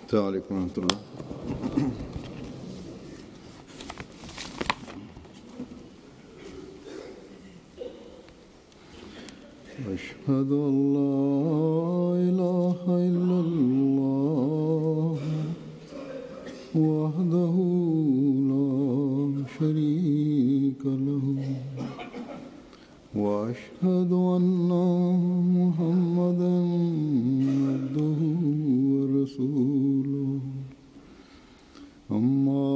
السلام عليكم ورحمة الله. أشهد أن لا إله إلا الله وحده لا شريك له وأشهد أن محمدا عبده ورسوله أما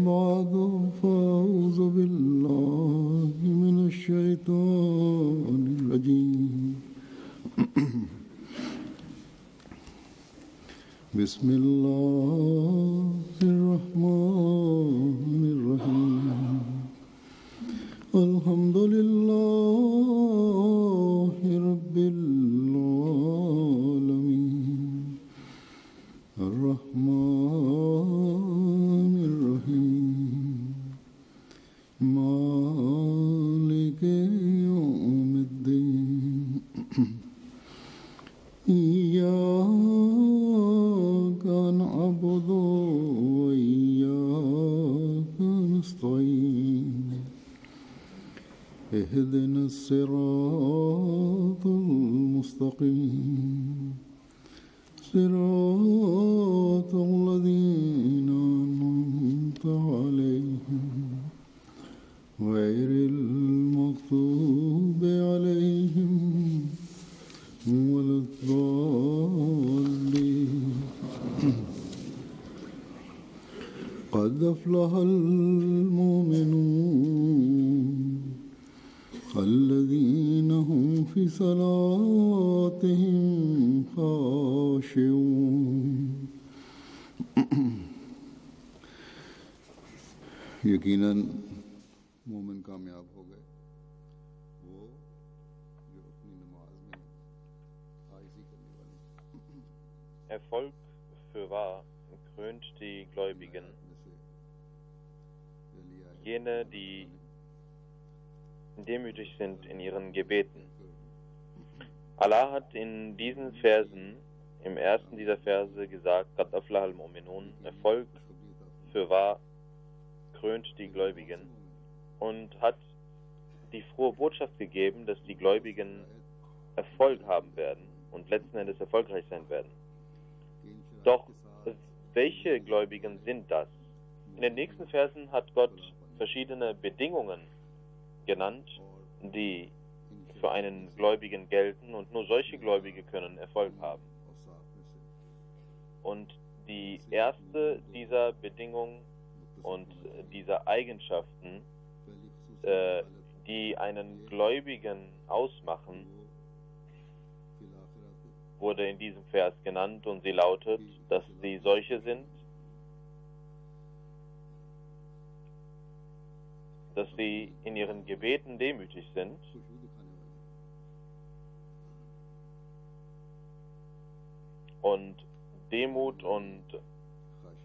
بعد فأعوذ بالله من الشيطان الرجيم بسم الله الرحمن الرحيم الحمد لله رب العالمين الرحمن الرحيم مالك يوم الدين إياك نعبد وإياك نستعين اهدنا الصراط المستقيم صراط الذين أنعمت عليهم غير المغضوب عليهم ولا الضالين قد أفلح المؤمنون الذين هم في صلاتهم خاشعون यकीनन मोमिन कामयाब हो गए वो जो अपनी नमाज में आजिज़ी करने वाले Erfolg fürwahr krönt die Gläubigen, jene, die demütig sind in ihren Gebeten. Allah hat in diesen Versen, im ersten dieser Verse gesagt, Qad aflaha al-mu'minun, Erfolg fürwahr krönt die Gläubigen, und hat die frohe Botschaft gegeben, dass die Gläubigen Erfolg haben werden und letzten Endes erfolgreich sein werden. Doch welche Gläubigen sind das? In den nächsten Versen hat Gott verschiedene Bedingungen genannt, die für einen Gläubigen gelten, und nur solche Gläubige können Erfolg haben. Und die erste dieser Bedingungen und dieser Eigenschaften, die einen Gläubigen ausmachen, wurde in diesem Vers genannt, und sie lautet, dass sie solche sind, dass sie in ihren Gebeten demütig sind und Demut und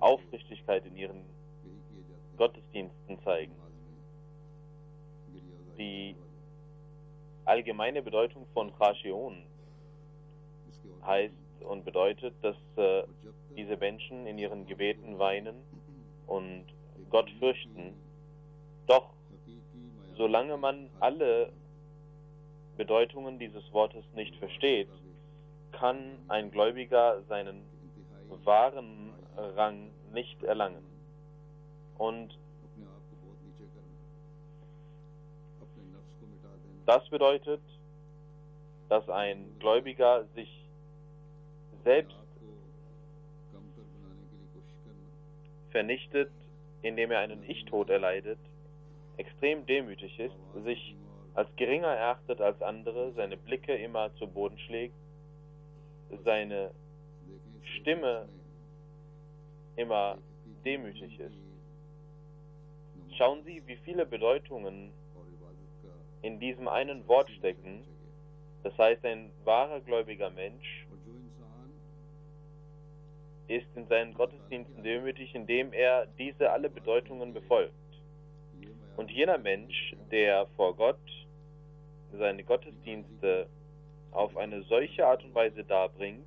Aufrichtigkeit in ihren Gottesdiensten zeigen. Die allgemeine Bedeutung von Khashi'un heißt und bedeutet, dass diese Menschen in ihren Gebeten weinen und Gott fürchten. Doch solange man alle Bedeutungen dieses Wortes nicht versteht, kann ein Gläubiger seinen wahren Rang nicht erlangen. Und das bedeutet, dass ein Gläubiger sich selbst vernichtet, indem er einen Ich-Tod erleidet, extrem demütig ist, sich als geringer erachtet als andere, seine Blicke immer zu Boden schlägt, seine Stimme immer demütig ist. Schauen Sie, wie viele Bedeutungen in diesem einen Wort stecken. Das heißt, ein wahrer gläubiger Mensch ist in seinen Gottesdiensten demütig, indem er diese alle Bedeutungen befolgt. Und jener Mensch, der vor Gott seine Gottesdienste auf eine solche Art und Weise darbringt,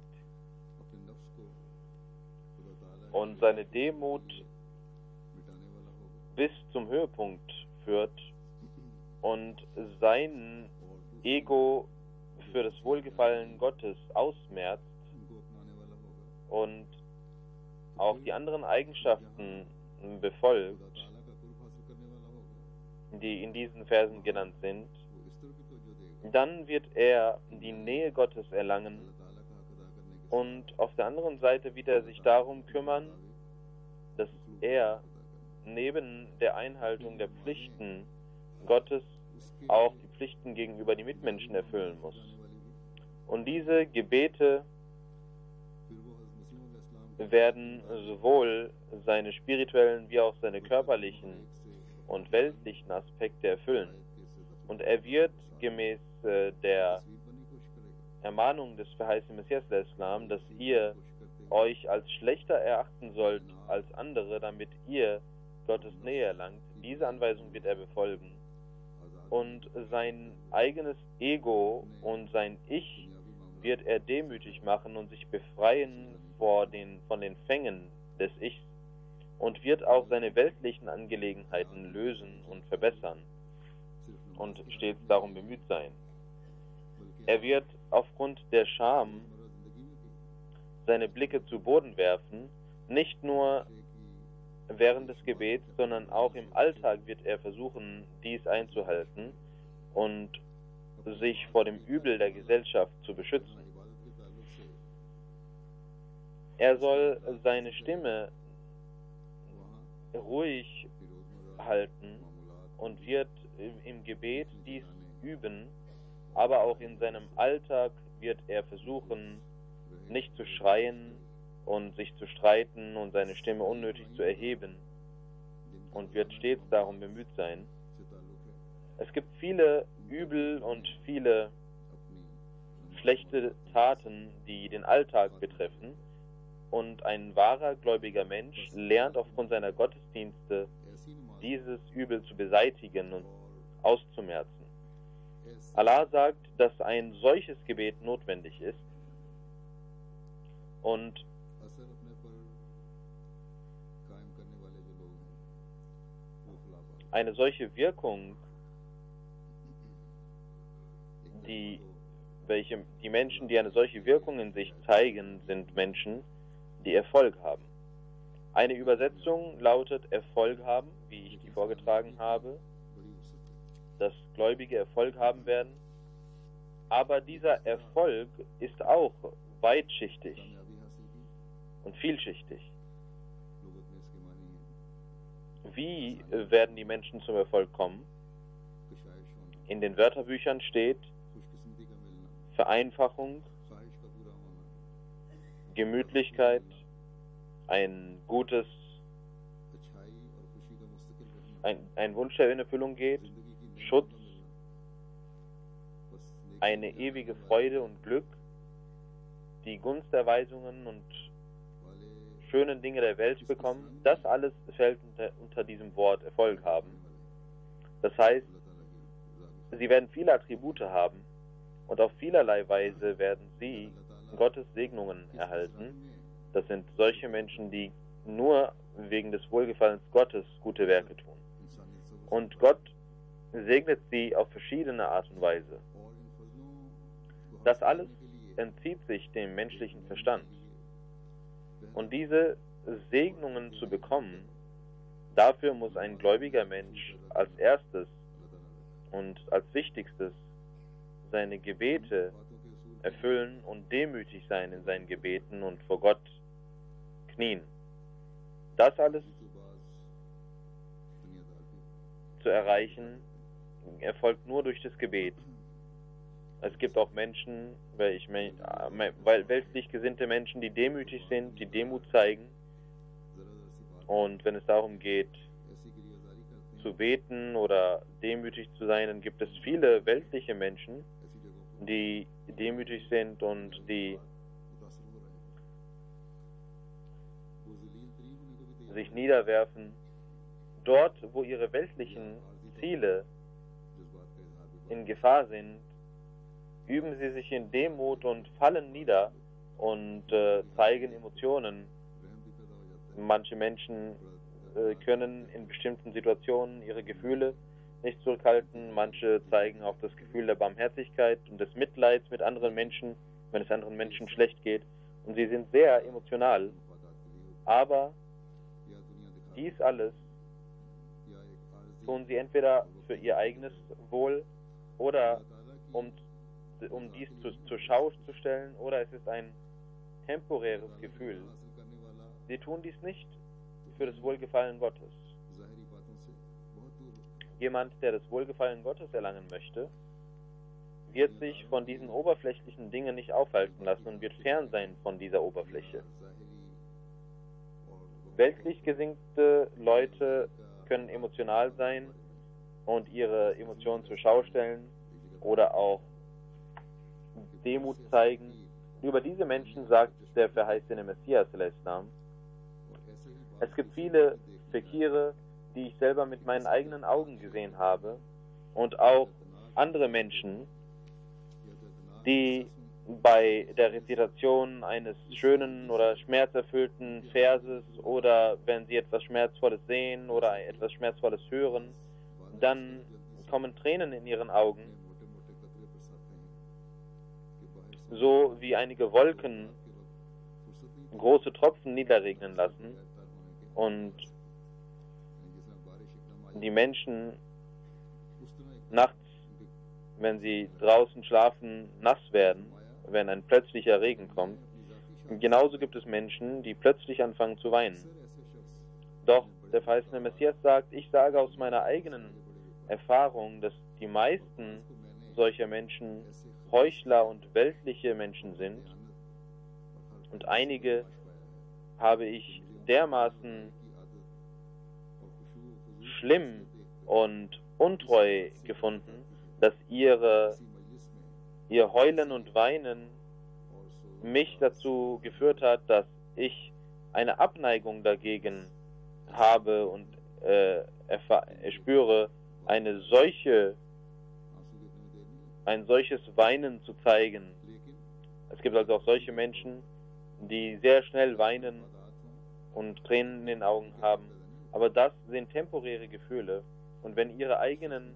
und seine Demut bis zum Höhepunkt führt und sein Ego für das Wohlgefallen Gottes ausmerzt und auch die anderen Eigenschaften befolgt, die in diesen Versen genannt sind, dann wird er die Nähe Gottes erlangen und auf der anderen Seite wird er sich darum kümmern, dass er neben der Einhaltung der Pflichten Gottes auch die Pflichten gegenüber den Mitmenschen erfüllen muss. Und diese Gebete werden sowohl seine spirituellen wie auch seine körperlichen und weltlichen Aspekte erfüllen. Und er wird gemäß der Ermahnung des verheißenen Messias des Islam, dass ihr euch als schlechter erachten sollt als andere, damit ihr Gottes Nähe erlangt. Diese Anweisung wird er befolgen. Und sein eigenes Ego und sein Ich wird er demütig machen und sich befreien von den Fängen des Ichs und wird auch seine weltlichen Angelegenheiten lösen und verbessern und stets darum bemüht sein. Er wird aufgrund der Scham seine Blicke zu Boden werfen, nicht nur während des Gebets, sondern auch im Alltag wird er versuchen, dies einzuhalten und sich vor dem Übel der Gesellschaft zu beschützen. Er soll seine Stimme ruhig halten und wird im Gebet dies üben, aber auch in seinem Alltag wird er versuchen, nicht zu schreien und sich zu streiten und seine Stimme unnötig zu erheben und wird stets darum bemüht sein. Es gibt viele Übel und viele schlechte Taten, die den Alltag betreffen, und ein wahrer gläubiger Mensch lernt aufgrund seiner Gottesdienste dieses Übel zu beseitigen und auszumerzen. Allah sagt, dass ein solches Gebet notwendig ist und eine solche Wirkung, die Menschen, die eine solche Wirkung in sich zeigen, sind Menschen, die Erfolg haben. Eine Übersetzung lautet Erfolg haben, wie ich die vorgetragen habe, dass Gläubige Erfolg haben werden, aber dieser Erfolg ist auch weitschichtig und vielschichtig. Wie werden die Menschen zum Erfolg kommen? In den Wörterbüchern steht Vereinfachung, Gemütlichkeit, ein Wunsch, der in Erfüllung geht, Schutz, eine ewige Freude und Glück, die Gunsterweisungen und schönen Dinge der Welt bekommen. Das alles fällt unter diesem Wort Erfolg haben. Das heißt, sie werden viele Attribute haben und auf vielerlei Weise werden sie Gottes Segnungen erhalten. Das sind solche Menschen, die nur wegen des Wohlgefallens Gottes gute Werke tun. Und Gott segnet sie auf verschiedene Art und Weise. Das alles entzieht sich dem menschlichen Verstand. Und diese Segnungen zu bekommen, dafür muss ein gläubiger Mensch als erstes und als wichtigstes seine Gebete erfüllen und demütig sein in seinen Gebeten und vor Gott knien. Das alles zu erreichen, erfolgt nur durch das Gebet. Es gibt auch Menschen, weltlich gesinnte Menschen, die demütig sind, die Demut zeigen. Und wenn es darum geht, zu beten oder demütig zu sein, dann gibt es viele weltliche Menschen, die demütig sind und die sich niederwerfen. Dort, wo ihre weltlichen Ziele in Gefahr sind, üben sie sich in Demut und fallen nieder und zeigen Emotionen Manche Menschen können in bestimmten Situationen ihre Gefühle nicht zurückhalten. Manche zeigen auch das Gefühl der Barmherzigkeit und des Mitleids mit anderen Menschen, wenn es anderen Menschen schlecht geht. Und sie sind sehr emotional. Aber dies alles tun sie entweder für ihr eigenes Wohl oder um dies zur Schau zu stellen, oder es ist ein temporäres Gefühl. Sie tun dies nicht für das Wohlgefallen Gottes. Jemand, der das Wohlgefallen Gottes erlangen möchte, wird sich von diesen oberflächlichen Dingen nicht aufhalten lassen und wird fern sein von dieser Oberfläche. Weltlich gesinnte Leute können emotional sein und ihre Emotionen zur Schau stellen oder auch Demut zeigen. Über diese Menschen sagt der verheißene Messias, es gibt viele Fakire, die ich selber mit meinen eigenen Augen gesehen habe, und auch andere Menschen, die bei der Rezitation eines schönen oder schmerzerfüllten Verses oder wenn sie etwas Schmerzvolles sehen oder etwas Schmerzvolles hören, dann kommen Tränen in ihren Augen, so wie einige Wolken große Tropfen niederregnen lassen und die Menschen nachts, wenn sie draußen schlafen, nass werden, wenn ein plötzlicher Regen kommt. Und genauso gibt es Menschen, die plötzlich anfangen zu weinen. Doch der verheißene Messias sagt, ich sage aus meiner eigenen Erfahrung, dass die meisten solcher Menschen Heuchler und weltliche Menschen sind, und einige habe ich dermaßen schlimm und untreu gefunden, dass ihr Heulen und Weinen mich dazu geführt hat, dass ich eine Abneigung dagegen habe und spüre, ein solches Weinen zu zeigen. Es gibt also auch solche Menschen, die sehr schnell weinen und Tränen in den Augen haben. Aber das sind temporäre Gefühle. Und wenn ihre eigenen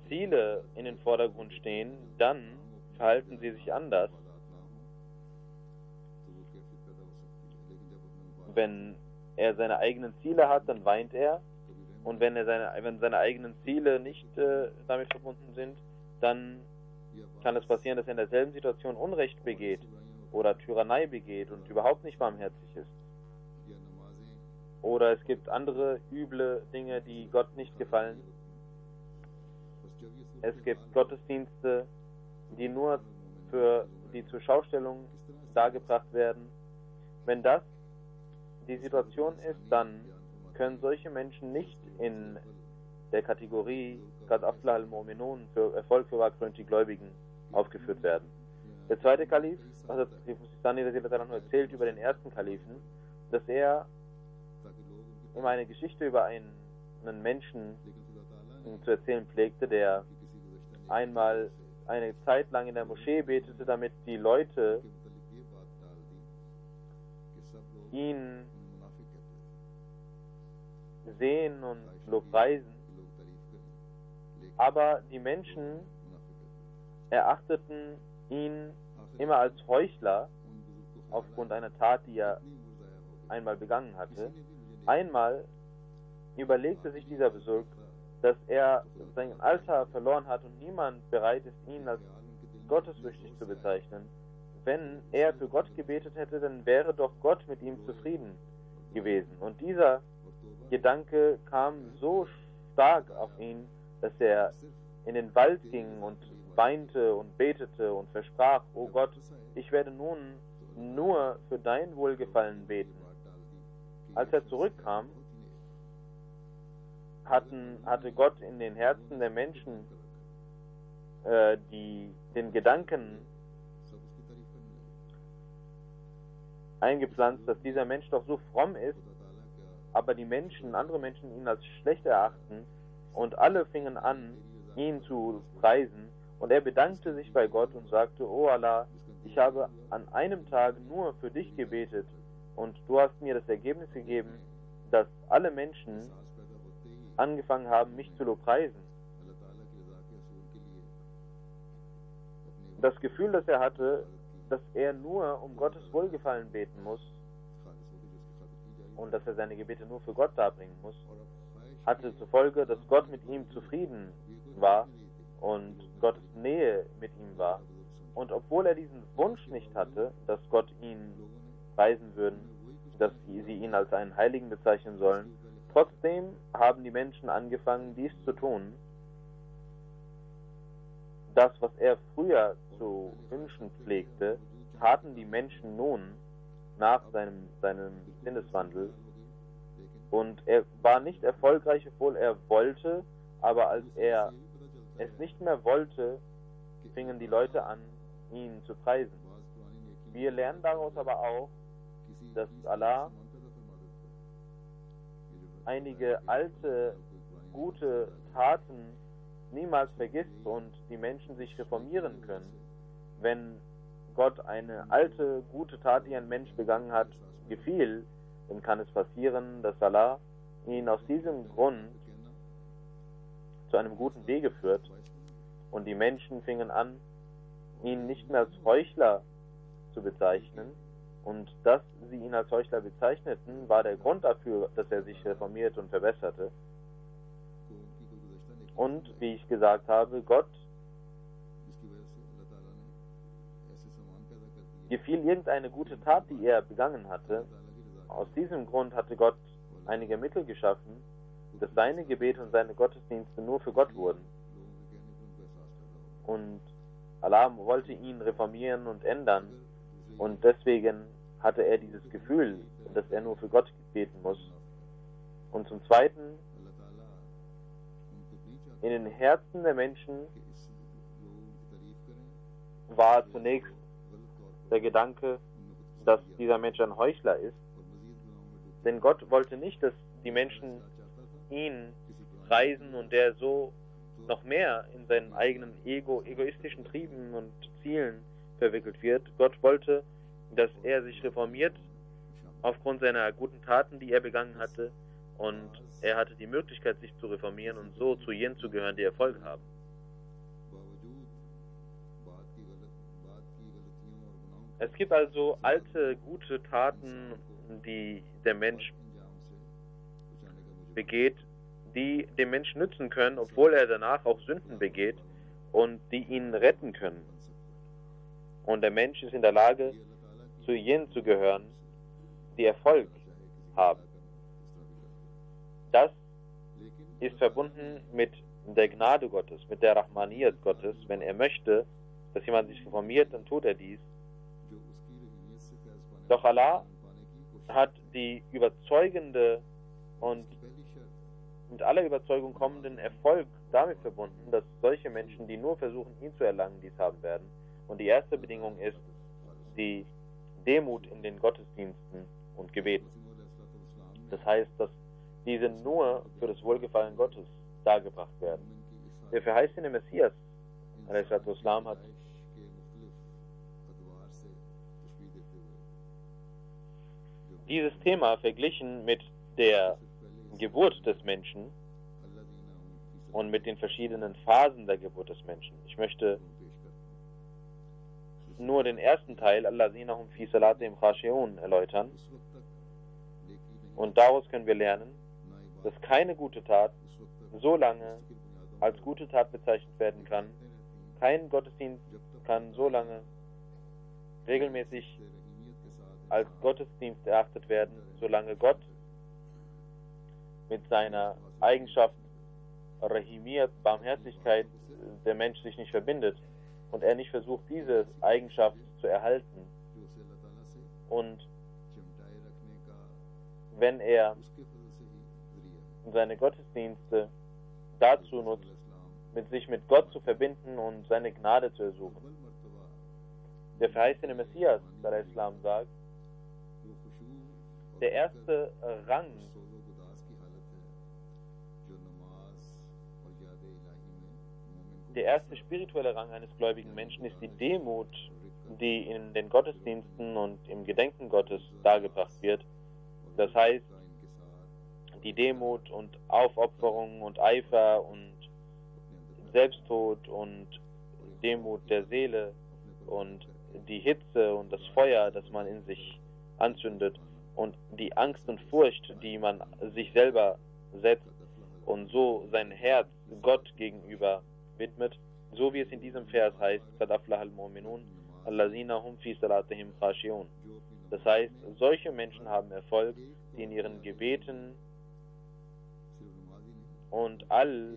Ziele in den Vordergrund stehen, dann verhalten sie sich anders. Wenn er seine eigenen Ziele hat, dann weint er. Und wenn seine eigenen Ziele nicht damit verbunden sind, dann kann es passieren, dass er in derselben Situation Unrecht begeht oder Tyrannei begeht und überhaupt nicht barmherzig ist. Oder es gibt andere üble Dinge, die Gott nicht gefallen. Es gibt Gottesdienste, die nur für die Zurschaustellung dargebracht werden. Wenn das die Situation ist, dann können solche Menschen nicht in der Kategorie Qad aflaha al-Mu'minun, für Erfolg für wahrhaftig Gläubigen, aufgeführt werden. Der zweite Kalif, also Sistani erzählt über den ersten Kalifen, dass er immer eine Geschichte über einen Menschen zu erzählen pflegte, der einmal eine Zeit lang in der Moschee betete, damit die Leute ihn sehen und lobpreisen. Aber die Menschen erachteten ihn immer als Heuchler aufgrund einer Tat, die er einmal begangen hatte. Einmal überlegte sich dieser Besuch, dass er sein Alter verloren hat und niemand bereit ist, ihn als gottesfürchtig zu bezeichnen. Wenn er für Gott gebetet hätte, dann wäre doch Gott mit ihm zufrieden gewesen. Und dieser Gedanke kam so stark auf ihn, dass er in den Wald ging und weinte und betete und versprach, oh Gott, ich werde nun nur für dein Wohlgefallen beten. Als er zurückkam, hatte Gott in den Herzen der Menschen den Gedanken eingepflanzt, dass dieser Mensch doch so fromm ist, aber andere Menschen ihn als schlecht erachten, und alle fingen an, ihn zu preisen, und er bedankte sich bei Gott und sagte, oh Allah, ich habe an einem Tag nur für dich gebetet, Und du hast mir das Ergebnis gegeben, dass alle Menschen angefangen haben, mich zu lobpreisen. Das Gefühl, das er hatte, dass er nur um Gottes Wohlgefallen beten muss und dass er seine Gebete nur für Gott darbringen muss, hatte zur Folge, dass Gott mit ihm zufrieden war und Gottes Nähe mit ihm war. Und obwohl er diesen Wunsch nicht hatte, dass Gott ihn preisen würden, dass sie ihn als einen Heiligen bezeichnen sollen, trotzdem haben die Menschen angefangen, dies zu tun. Das, was er früher zu wünschen pflegte, taten die Menschen nun nach seinem Sinneswandel. Und er war nicht erfolgreich, obwohl er wollte, aber als er es nicht mehr wollte, fingen die Leute an, ihn zu preisen. Wir lernen daraus aber auch, dass Allah einige alte, gute Taten niemals vergisst und die Menschen sich reformieren können. Wenn Gott eine alte, gute Tat, die ein Mensch begangen hat, gefiel, dann kann es passieren, dass Allah ihn aus diesem Grund zu einem guten Wege führt und die Menschen fingen an, ihn nicht mehr als Heuchler zu bezeichnen, und dass sie ihn als Heuchler bezeichneten, war der Grund dafür, dass er sich reformiert und verbesserte. Und, wie ich gesagt habe, Gott gefiel irgendeine gute Tat, die er begangen hatte. Aus diesem Grund hatte Gott einige Mittel geschaffen, dass seine Gebete und seine Gottesdienste nur für Gott wurden. Und Allah wollte ihn reformieren und ändern, und deswegen hatte er dieses Gefühl, dass er nur für Gott beten muss. Und zum Zweiten, in den Herzen der Menschen war zunächst der Gedanke, dass dieser Mensch ein Heuchler ist. Denn Gott wollte nicht, dass die Menschen ihn preisen und er so noch mehr in seinen eigenen egoistischen Trieben und Zielen verwickelt wird. Gott wollte, dass er sich reformiert aufgrund seiner guten Taten, die er begangen hatte, und er hatte die Möglichkeit, sich zu reformieren und so zu jenen zu gehören, die Erfolg haben. Es gibt also alte, gute Taten, die der Mensch begeht, die dem Menschen nützen können, obwohl er danach auch Sünden begeht, und die ihn retten können. Und der Mensch ist in der Lage, zu jenen zu gehören, die Erfolg haben. Das ist verbunden mit der Gnade Gottes, mit der Rahmaniyat Gottes. Wenn er möchte, dass jemand sich reformiert, dann tut er dies. Doch Allah hat die überzeugende und mit aller Überzeugung kommenden Erfolg damit verbunden, dass solche Menschen, die nur versuchen, ihn zu erlangen, dies haben werden. Und die erste Bedingung ist die Demut in den Gottesdiensten und Gebeten. Das heißt, dass diese nur für das Wohlgefallen Gottes dargebracht werden. Der verheißene Messias, a.s.w., hat dieses Thema verglichen mit der Geburt des Menschen und mit den verschiedenen Phasen der Geburt des Menschen. Ich möchte nur den ersten Teil, Allazina hum fi salatihim khashi'un, erläutern. Und daraus können wir lernen, dass keine gute Tat so lange als gute Tat bezeichnet werden kann. Kein Gottesdienst kann so lange regelmäßig als Gottesdienst erachtet werden, solange Gott mit seiner Eigenschaft Rahimiyat, Barmherzigkeit, der Mensch sich nicht verbindet und er nicht versucht, diese Eigenschaft zu erhalten. Und wenn er seine Gottesdienste dazu nutzt, sich mit Gott zu verbinden und seine Gnade zu ersuchen. Der verheißene Messias, Islam sagt, der erste Rang der erste spirituelle Rang eines gläubigen Menschen ist die Demut die in den Gottesdiensten und im Gedenken Gottes dargebracht wird. Das heißt, die Demut und Aufopferung und Eifer und Selbsttod und Demut der Seele und die Hitze und das Feuer, das man in sich anzündet und die Angst und Furcht, die man sich selber setzt und so sein Herz Gott gegenüber widmet, so wie es in diesem Vers heißt, Qad aflahal mu'minun, allazina hum fi salatihim khashi'un. Das heißt, solche Menschen haben Erfolg, die in ihren Gebeten und all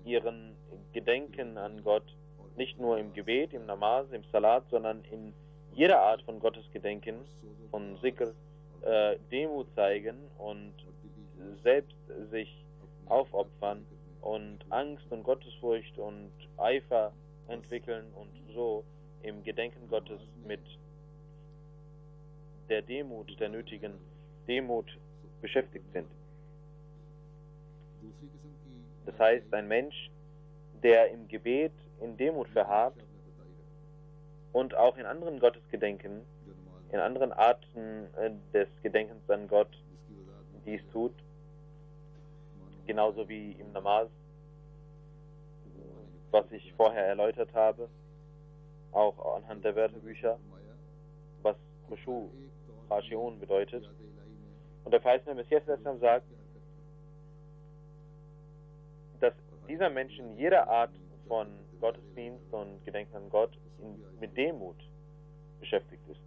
ihren Gedenken an Gott, nicht nur im Gebet, im Namaz, im Salat, sondern in jeder Art von Gottesgedenken, von Zikr, Demut zeigen und selbst sich aufopfern und Angst und Gottesfurcht und Eifer entwickeln und so im Gedenken Gottes mit der Demut, der nötigen Demut beschäftigt sind. Das heißt, ein Mensch, der im Gebet in Demut verharrt und auch in anderen Gottesgedenken, in anderen Arten des Gedenkens an Gott dies tut, genauso wie im Namaz, was ich vorher erläutert habe, auch anhand der Wörterbücher, was Khushu, Khashi'un bedeutet. Und der verheißene Messias sagt, dass dieser Mensch in jeder Art von Gottesdienst und Gedenken an Gott mit Demut beschäftigt ist.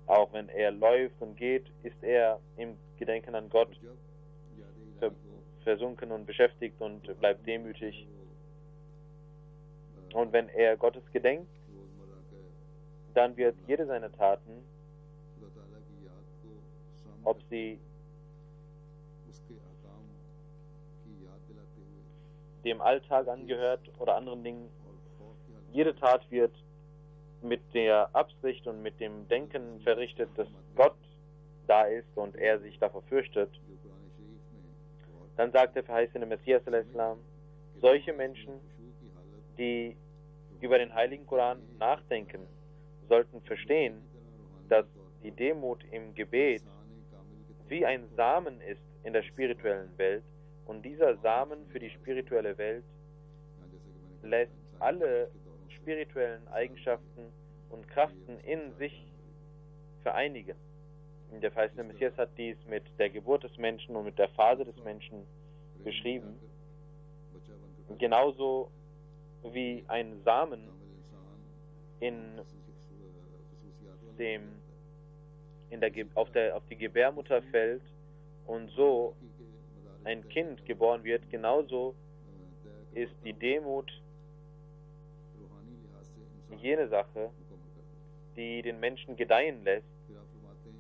Auch wenn er läuft und geht, ist er im Gedenken an Gott versunken und beschäftigt und bleibt demütig. Und wenn er Gottes gedenkt, dann wird jede seiner Taten, ob sie dem Alltag angehört oder anderen Dingen, jede Tat wird mit der Absicht und mit dem Denken verrichtet, dass Gott da ist und er sich davor fürchtet. Dann sagt der verheißene Messias, solche Menschen, die über den Heiligen Koran nachdenken, sollten verstehen, dass die Demut im Gebet wie ein Samen ist in der spirituellen Welt und dieser Samen für die spirituelle Welt lässt alle spirituellen Eigenschaften und Kraften in sich vereinigen. Der verheißene Messias hat dies mit der Geburt des Menschen und mit der Phase des Menschen beschrieben. Genauso wie ein Samen auf die Gebärmutter fällt und so ein Kind geboren wird, genauso ist die Demut jene Sache, die den Menschen gedeihen lässt,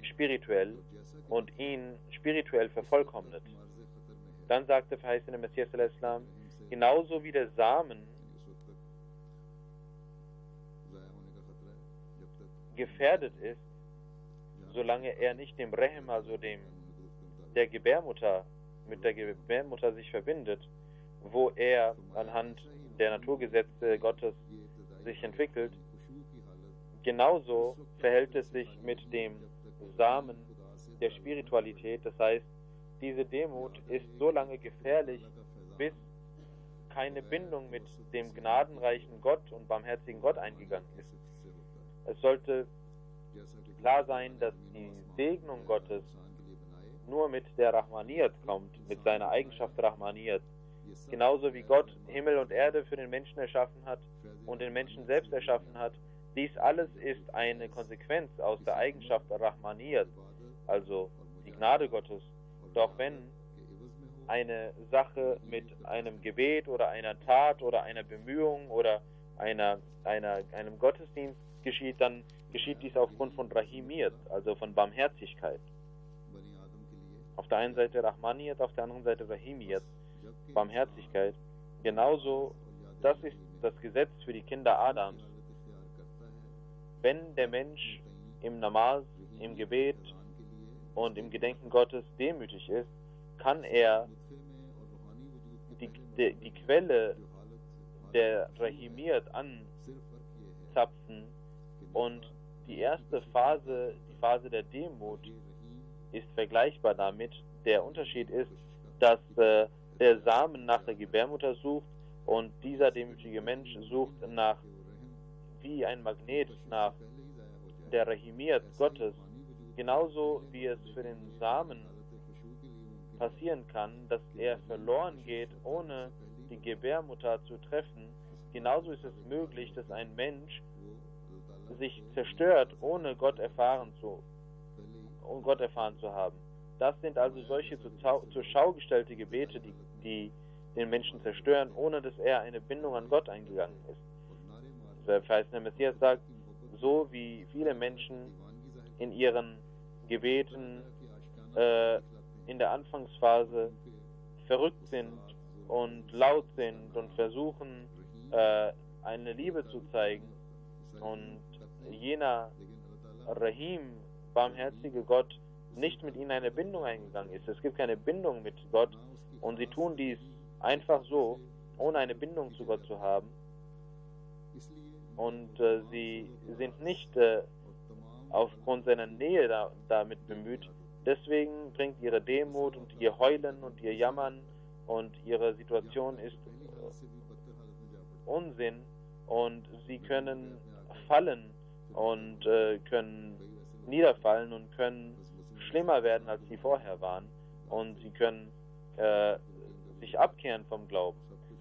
spirituell und ihn spirituell vervollkommnet. Dann sagt der verheißene Messias, genauso wie der Samen gefährdet ist, solange er nicht dem Rehem, also der Gebärmutter, mit der Gebärmutter sich verbindet, wo er anhand der Naturgesetze Gottes sich entwickelt, genauso verhält es sich mit dem Samen der Spiritualität. Das heißt, diese Demut ist so lange gefährlich, bis keine Bindung mit dem gnadenreichen Gott und barmherzigen Gott eingegangen ist. Es sollte klar sein, dass die Segnung Gottes nur mit der Rahmaniyat kommt, mit seiner Eigenschaft Rahmaniyat. Genauso wie Gott Himmel und Erde für den Menschen erschaffen hat und den Menschen selbst erschaffen hat, dies alles ist eine Konsequenz aus der Eigenschaft Rahmaniyat, also die Gnade Gottes. Doch wenn eine Sache mit einem Gebet oder einer Tat oder einer Bemühung oder einem Gottesdienst geschieht, dann geschieht dies aufgrund von Rahimiyat, also von Barmherzigkeit. Auf der einen Seite Rahmaniyat, auf der anderen Seite Rahimiyat, Barmherzigkeit. Genauso, das ist das Gesetz für die Kinder Adams. Wenn der Mensch im Namaz, im Gebet und im Gedenken Gottes demütig ist, kann er die Quelle der Rahimiyat anzapfen Und die erste Phase, die Phase der Demut, ist vergleichbar damit. Der Unterschied ist, dass der Samen nach der Gebärmutter sucht und dieser demütige Mensch sucht nach, wie ein Magnet, nach der Rahimiyat Gottes, genauso wie es für den Samen passieren kann, dass er verloren geht, ohne die Gebärmutter zu treffen. Genauso ist es möglich, dass ein Mensch sich zerstört, ohne Gott erfahren zu haben. Das sind also solche zur Schau gestellte Gebete, die den Menschen zerstören, ohne dass er eine Bindung an Gott eingegangen ist. Der verheißene Messias sagt, so wie viele Menschen in ihren Gebeten in der Anfangsphase verrückt sind und laut sind und versuchen, eine Liebe zu zeigen, und jener Rahim, barmherzige Gott, nicht mit ihnen eine Bindung eingegangen ist. Es gibt keine Bindung mit Gott und sie tun dies einfach so, ohne eine Bindung zu Gott zu haben. Und sie sind nicht aufgrund seiner Nähe damit bemüht. Deswegen bringt ihre Demut und ihr Heulen und ihr Jammern und ihre Situation ist Unsinn, und sie können fallen und können niederfallen und können schlimmer werden, als sie vorher waren, und sie können sich abkehren vom Glauben.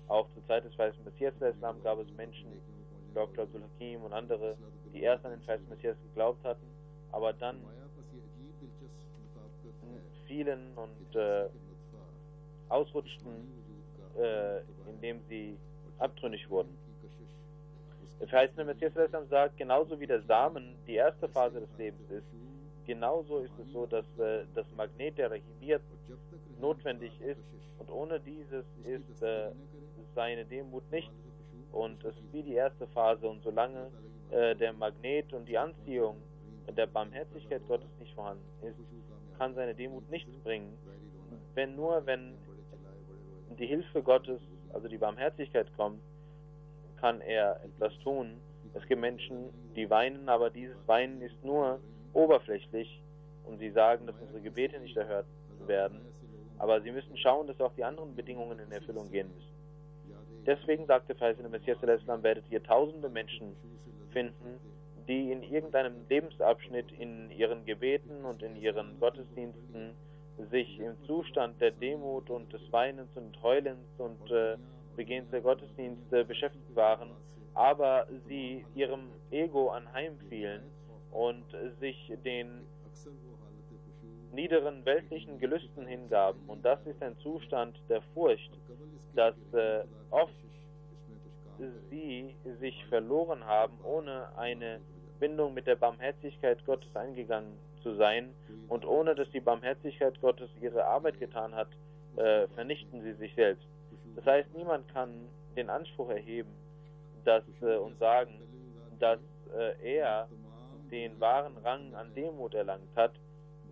Auch zur Zeit des verheißenen Messias Islam gab es Menschen, Dr. Abdul Hakim und andere, die erst an den verheißenen Messias geglaubt hatten, aber dann fielen und ausrutschten, indem sie abtrünnig wurden. Der verheißene Messias sagt, genauso wie der Samen die erste Phase des Lebens ist, genauso ist es so, dass das Magnet der Rahimiyat notwendig ist, und ohne dieses ist seine Demut nicht. Und es ist wie die erste Phase, und solange der Magnet und die Anziehung der Barmherzigkeit Gottes nicht vorhanden ist, kann seine Demut nichts bringen. Wenn die Hilfe Gottes, also die Barmherzigkeit kommt, kann er etwas tun. Es gibt Menschen, die weinen, aber dieses Weinen ist nur oberflächlich, und sie sagen, dass unsere Gebete nicht erhört werden. Aber sie müssen schauen, dass auch die anderen Bedingungen in Erfüllung gehen müssen. Deswegen sagte der verheißene Messias, werdet ihr tausende Menschen finden, die in irgendeinem Lebensabschnitt in ihren Gebeten und in ihren Gottesdiensten sich im Zustand der Demut und des Weinens und Heulens und Begehens der Gottesdienste beschäftigt waren, aber sie ihrem Ego anheimfielen und sich den niederen weltlichen Gelüsten hingaben. Und das ist ein Zustand der Furcht, dass oft sie sich verloren haben, ohne eine Bindung mit der Barmherzigkeit Gottes eingegangen zu sein, und ohne dass die Barmherzigkeit Gottes ihre Arbeit getan hat, vernichten sie sich selbst. Das heißt, niemand kann den Anspruch erheben, und sagen, dass er den wahren Rang an Demut erlangt hat.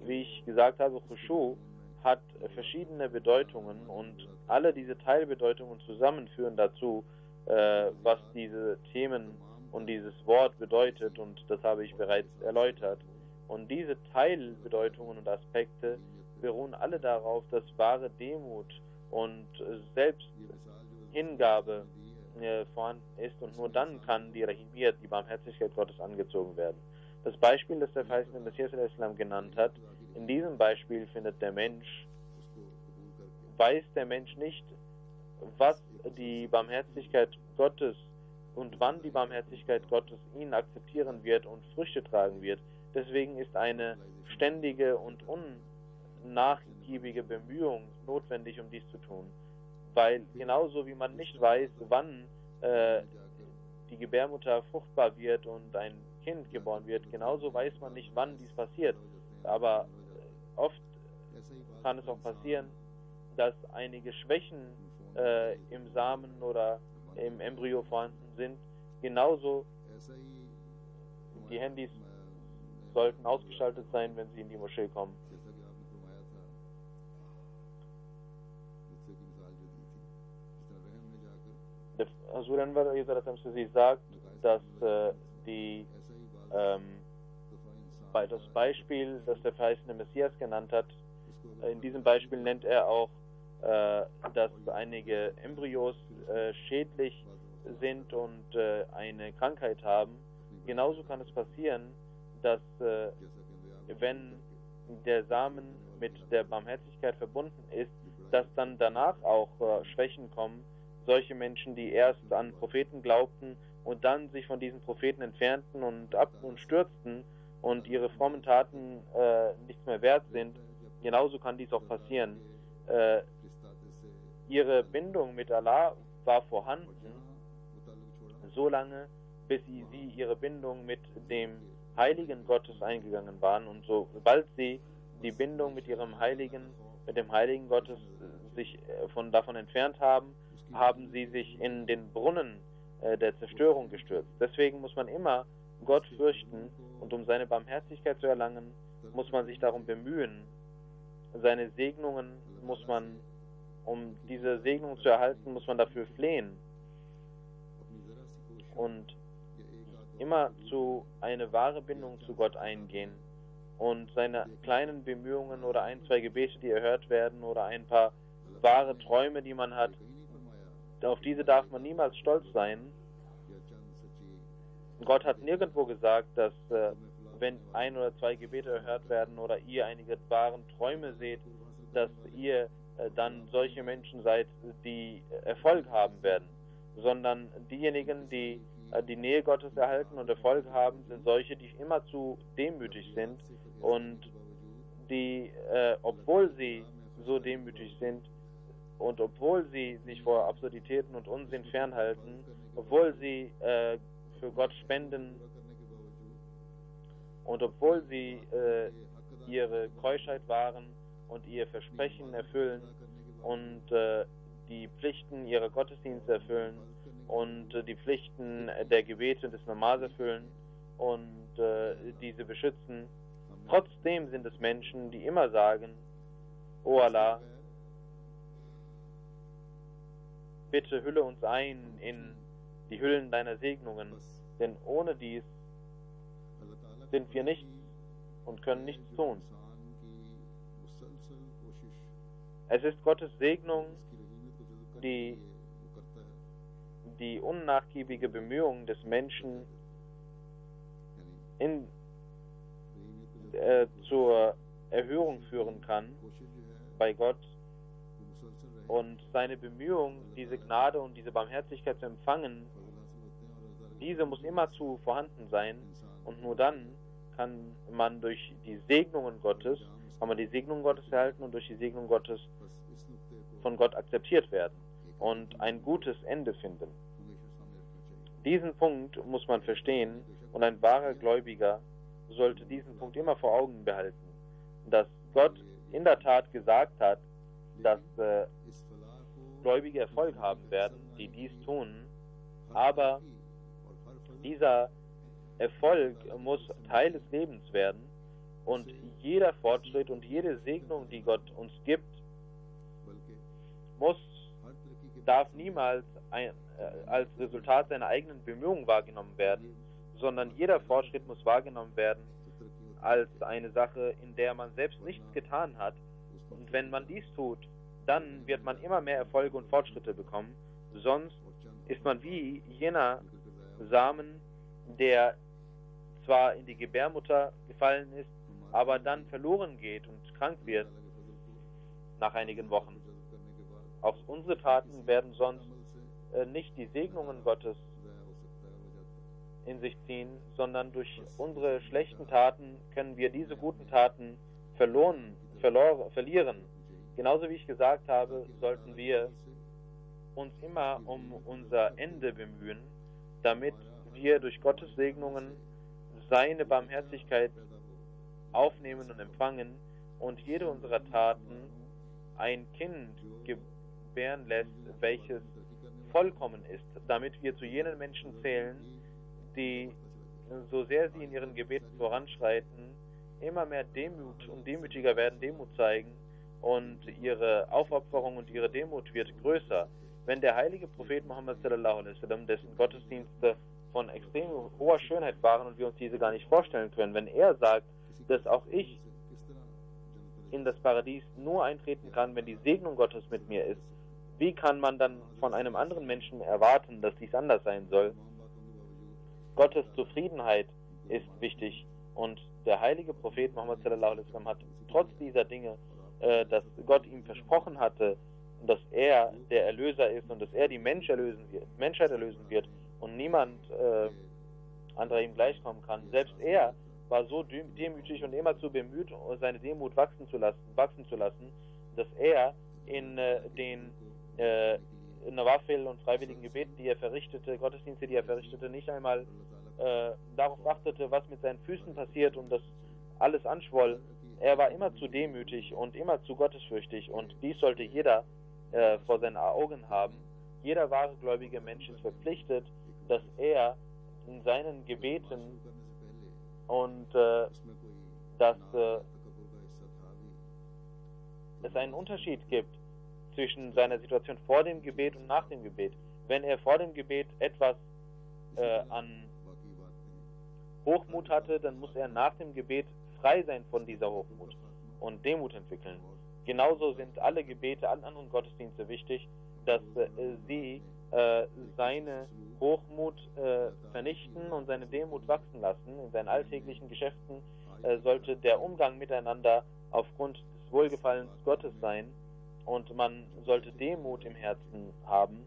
Wie ich gesagt habe, Khushu hat verschiedene Bedeutungen, und alle diese Teilbedeutungen zusammenführen dazu, was diese Themen und dieses Wort bedeutet, und das habe ich bereits erläutert. Und diese Teilbedeutungen und Aspekte beruhen alle darauf, dass wahre Demut und Selbsthingabe vorhanden ist, und nur dann kann die Rahimiyat, die Barmherzigkeit Gottes, angezogen werden. Das Beispiel, das der verheißene Messias Islam genannt hat, in diesem Beispiel weiß der Mensch nicht, was die Barmherzigkeit Gottes und wann die Barmherzigkeit Gottes ihn akzeptieren wird und Früchte tragen wird. Deswegen ist eine ständige und unnachgiebige Bemühung notwendig, um dies zu tun. Weil genauso wie man nicht weiß, wann die Gebärmutter fruchtbar wird und ein Kind geboren wird, genauso weiß man nicht, wann dies passiert. Aber oft kann es auch passieren, dass einige Schwächen im Samen oder im Embryo vorhanden sind. Genauso die Handys sollten ausgeschaltet sein, wenn sie in die Moschee kommen. Der Hazur Anwar sagt, dass die Das Beispiel, das der verheißene Messias genannt hat, in diesem Beispiel nennt er auch, dass einige Embryos schädlich sind und eine Krankheit haben. Genauso kann es passieren, dass wenn der Samen mit der Barmherzigkeit verbunden ist, dass dann danach auch Schwächen kommen. Solche Menschen, die erst an Propheten glaubten und dann sich von diesen Propheten entfernten und stürzten und ihre frommen Taten nichts mehr wert sind, genauso kann dies auch passieren. Ihre Bindung mit Allah war vorhanden, solange bis sie ihre Bindung mit dem Heiligen Gottes eingegangen waren, und sobald sie die Bindung mit dem Heiligen Gottes sich davon entfernt haben, haben sie sich in den Brunnen der Zerstörung gestürzt. Deswegen muss man immer Gott fürchten, und um seine Barmherzigkeit zu erlangen, muss man sich darum bemühen. Seine Segnungen um diese Segnung zu erhalten, muss man dafür flehen und immer zu eine wahre Bindung zu Gott eingehen und seine kleinen Bemühungen oder ein, zwei Gebete, die erhört werden, oder ein paar wahre Träume, die man hat, auf diese darf man niemals stolz sein. Gott hat nirgendwo gesagt, dass wenn ein oder zwei Gebete erhört werden oder ihr einige wahren Träume seht, dass ihr dann solche Menschen seid, die Erfolg haben werden, sondern diejenigen, die die Nähe Gottes erhalten und Erfolg haben, sind solche, die immerzu demütig sind und die, obwohl sie so demütig sind und obwohl sie sich vor Absurditäten und Unsinn fernhalten, obwohl sie für Gott spenden und obwohl sie ihre Keuschheit wahren und ihr Versprechen erfüllen und die Pflichten ihrer Gottesdienste erfüllen und die Pflichten der Gebete des Namas erfüllen und diese beschützen. Trotzdem sind es Menschen, die immer sagen: O Allah, bitte hülle uns ein in die Hüllen deiner Segnungen, denn ohne dies sind wir nichts und können nichts tun. Es ist Gottes Segnung, die unnachgiebige Bemühung des Menschen zur Erhörung führen kann bei Gott, und seine Bemühung, diese Gnade und diese Barmherzigkeit zu empfangen, diese muss immerzu vorhanden sein, und nur dann kann man durch die Segnungen Gottes, erhalten und durch die Segnung Gottes von Gott akzeptiert werden und ein gutes Ende finden. Diesen Punkt muss man verstehen, und ein wahrer Gläubiger sollte diesen Punkt immer vor Augen behalten, dass Gott in der Tat gesagt hat, dass Gläubige Erfolg haben werden, die dies tun, aber dieser Erfolg muss Teil des Lebens werden, und jeder Fortschritt und jede Segnung, die Gott uns gibt, darf niemals als Resultat seiner eigenen Bemühungen wahrgenommen werden, sondern jeder Fortschritt muss wahrgenommen werden als eine Sache, in der man selbst nichts getan hat. Und wenn man dies tut, dann wird man immer mehr Erfolge und Fortschritte bekommen. Sonst ist man wie jener Samen, der zwar in die Gebärmutter gefallen ist, aber dann verloren geht und krank wird nach einigen Wochen. Auch unsere Taten werden sonst nicht die Segnungen Gottes in sich ziehen, sondern durch unsere schlechten Taten können wir diese guten Taten verlieren. Genauso wie ich gesagt habe, sollten wir uns immer um unser Ende bemühen, damit wir durch Gottes Segnungen seine Barmherzigkeit aufnehmen und empfangen und jede unserer Taten ein Kind gebären lässt, welches vollkommen ist, damit wir zu jenen Menschen zählen, die, so sehr sie in ihren Gebeten voranschreiten, immer mehr Demut und demütiger werden, Demut zeigen, und ihre Aufopferung und ihre Demut wird größer. Wenn der heilige Prophet Muhammad sallallahu alaihi wasallam, dessen Gottesdienste von extrem hoher Schönheit waren und wir uns diese gar nicht vorstellen können. Wenn er sagt, dass auch ich in das Paradies nur eintreten kann, wenn die Segnung Gottes mit mir ist, wie kann man dann von einem anderen Menschen erwarten, dass dies anders sein soll? Gottes Zufriedenheit ist wichtig und der heilige Prophet Muhammad sallallahu alaihi wasallam hat trotz dieser Dinge, dass Gott ihm versprochen hatte, dass er der Erlöser ist und dass er die Menschheit erlösen wird und niemand anderer ihm gleichkommen kann. Selbst er war so demütig und immer zu bemüht, seine Demut wachsen zu lassen, dass er in den Nawafil und freiwilligen Gebeten, die er verrichtete, Gottesdienste, die er verrichtete, nicht einmal darauf achtete, was mit seinen Füßen passiert und das alles anschwoll. Er war immer zu demütig und immer zu gottesfürchtig und dies sollte jeder vor seinen Augen haben. Jeder wahre gläubige Mensch ist verpflichtet, dass er in seinen Gebeten und dass es einen Unterschied gibt zwischen seiner Situation vor dem Gebet und nach dem Gebet. Wenn er vor dem Gebet etwas an Hochmut hatte, dann muss er nach dem Gebet frei sein von dieser Hochmut und Demut entwickeln. Genauso sind alle Gebete, alle anderen Gottesdienste wichtig, dass sie seine Hochmut vernichten und seine Demut wachsen lassen. In seinen alltäglichen Geschäften sollte der Umgang miteinander aufgrund des Wohlgefallens Gottes sein und man sollte Demut im Herzen haben.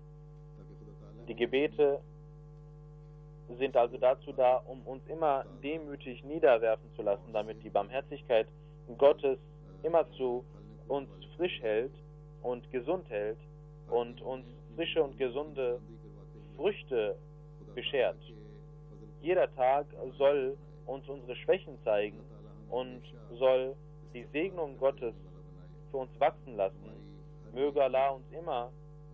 Die Gebete sind also dazu da, um uns immer demütig niederwerfen zu lassen, damit die Barmherzigkeit Gottes immer zu uns frisch hält und gesund hält und uns frische und gesunde Früchte beschert. Jeder Tag soll uns unsere Schwächen zeigen und soll die Segnung Gottes für uns wachsen lassen. Möge Allah uns immer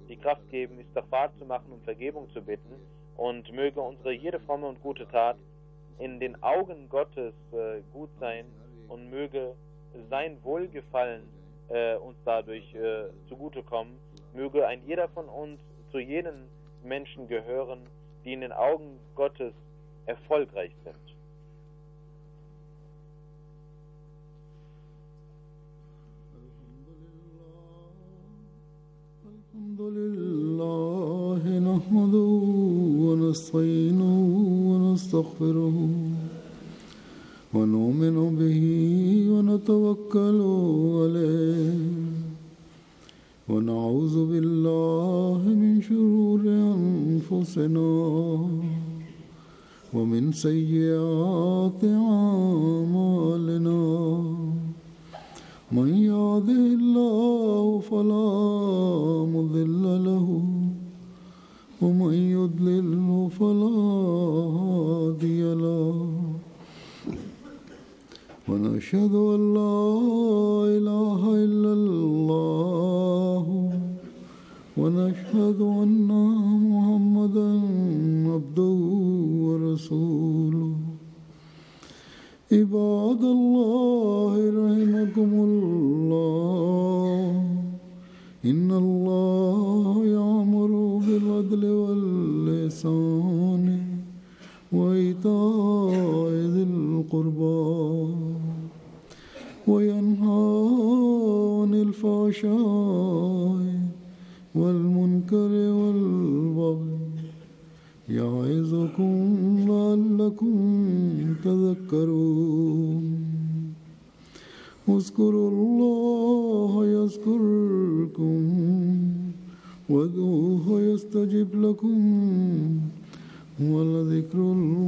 die Kraft geben, Istighfar zu machen und Vergebung zu bitten und möge unsere jede fromme und gute Tat in den Augen Gottes gut sein und möge sein Wohlgefallen uns dadurch zugutekommen. Möge ein jeder von uns zu jenen Menschen gehören, die in den Augen Gottes erfolgreich sind. Alhamdulillah nahmaduhu wa nasta'inuhu wa nastaghfiruhu wa nu'minu bihi wa natawakkalu alayhi ونعوذ بالله من شرور أنفسنا ومن سيئات أعمالنا من يهده الله فلا مضل له ومن يضلل فلا هادي له ونشهد أن لا إله إلا الله ونشهد أن محمدا عبده ورسوله عباد الله رحمكم الله إن الله يأمر بالعدل والإحسان وإيتاء ذي القربى وينهى عن الفحشاء والمنكر والبغي يعظكم لعلكم تذكرون اذكروا الله يذكركم وادعوه يستجب لكم ولذكر الله